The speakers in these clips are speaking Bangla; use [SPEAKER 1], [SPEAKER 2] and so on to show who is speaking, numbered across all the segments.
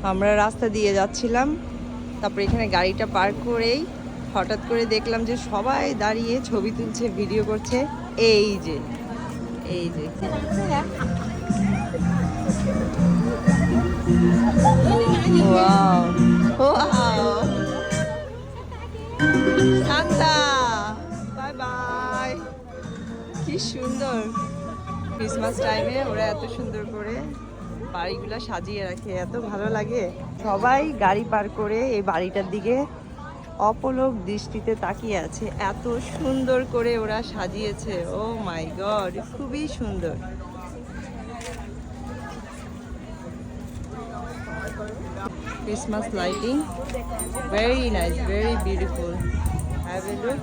[SPEAKER 1] আমরা রাস্তা দিয়ে যাচ্ছিলাম, তারপরে এখানে গাড়িটা পার্ক করেই হঠাৎ করে দেখলাম যে সবাই দাঁড়িয়ে ছবি তুলছে, ভিডিও করছে। এই যে এই যে wow wow, Santa bye bye. কি সুন্দর ক্রিসমাস টাইমে ওরা এত সুন্দর করে বাড়িগুলো সাজিয়ে রাখে, এত ভালো লাগে। সবাই গাড়ি পার করে এই বাড়িটার দিকে অপলক দৃষ্টিতে তাকিয়ে আছে, এত সুন্দর করে ওরা সাজিয়েছে। ও মাই গড, খুবই সুন্দর। Christmas lighting, very nice, very beautiful. Have a look.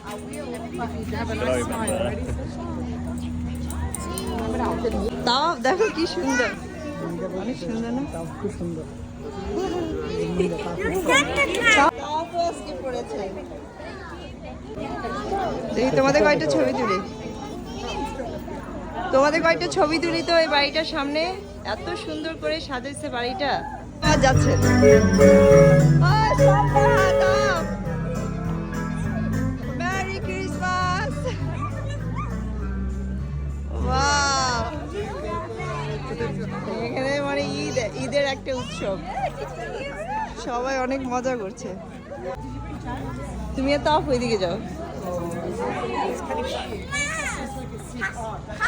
[SPEAKER 1] তাও দেখো কি সুন্দর, অনেক সুন্দর না? খুব সুন্দর। দেখি তোমাদের কয়েকটা ছবি তুলি, তোমাদের কয়েকটা ছবি তুলি তো এই বাড়িটার সামনে। এত সুন্দর করে সাজাইছে বাড়িটা। যাচ্ছে মেরি ক্রিসমাস। এখানে মানে ঈদের একটা উৎসব, সবাই অনেক মজা করছে। তুমি এত অফ ওইদিকে যাও।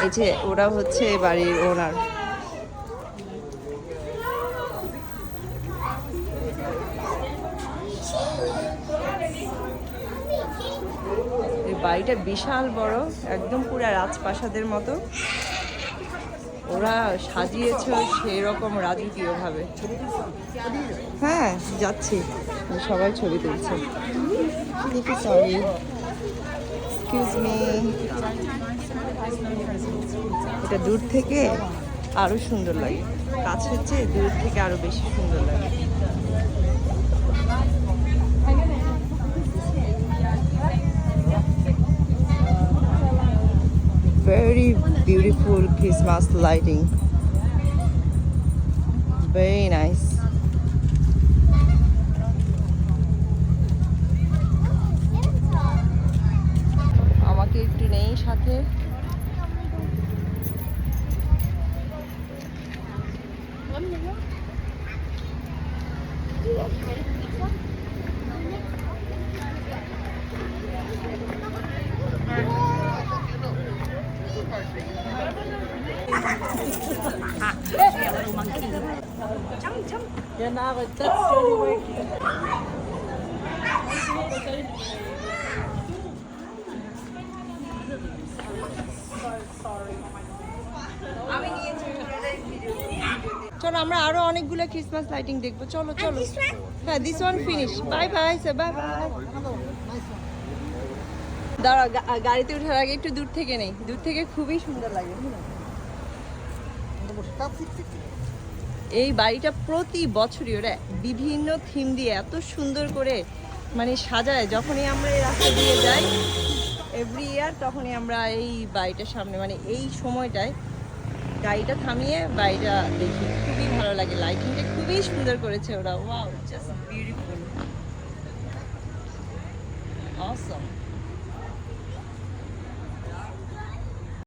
[SPEAKER 1] এই যে ওরা হচ্ছে বাড়ির ওনার। এই বাড়িটা বিশাল বড়, একদম পুরো রাজপ্রাসাদের মতো। ওরা সাজিয়েছে সেই রকম রাজকীয় ভাবে। হ্যাঁ যাচ্ছি, সবাই ছবি তুলছে। Sorry, excuse me. এটা দূর থেকে আরো সুন্দর লাগে, কাছের চেয়ে দূর থেকে আরো বেশি সুন্দর লাগে। Very beautiful Christmas lighting, very nice. আমাকে একটু নেই সাথে। চলো আমরা আরো অনেকগুলো ক্রিসমাস লাইটিং দেখবো। চলো চলো। হ্যাঁ, this one finish. Bye bye, bye bye. দাঁড়া, গাড়িতে ওঠার আগে একটু দূর থেকে নেই, দূর থেকে খুবই সুন্দর লাগে। এই বাড়িটা প্রতি বছরই ওরা বিভিন্ন থিম দিয়ে এত সুন্দর করে মানে সাজায়। যখনই আমরা এই রাস্তা দিয়ে যাই এভরি ইয়ার, তখনই আমরা এই বাড়িটার সামনে মানে এই সময়টায় গাড়িটা থামিয়ে বাড়িটা দেখি, খুবই ভালো লাগে। লাইটিংটা খুবই সুন্দর করেছে ওরা। ওয়াও, জাস্ট বিউটিফুল, অসম।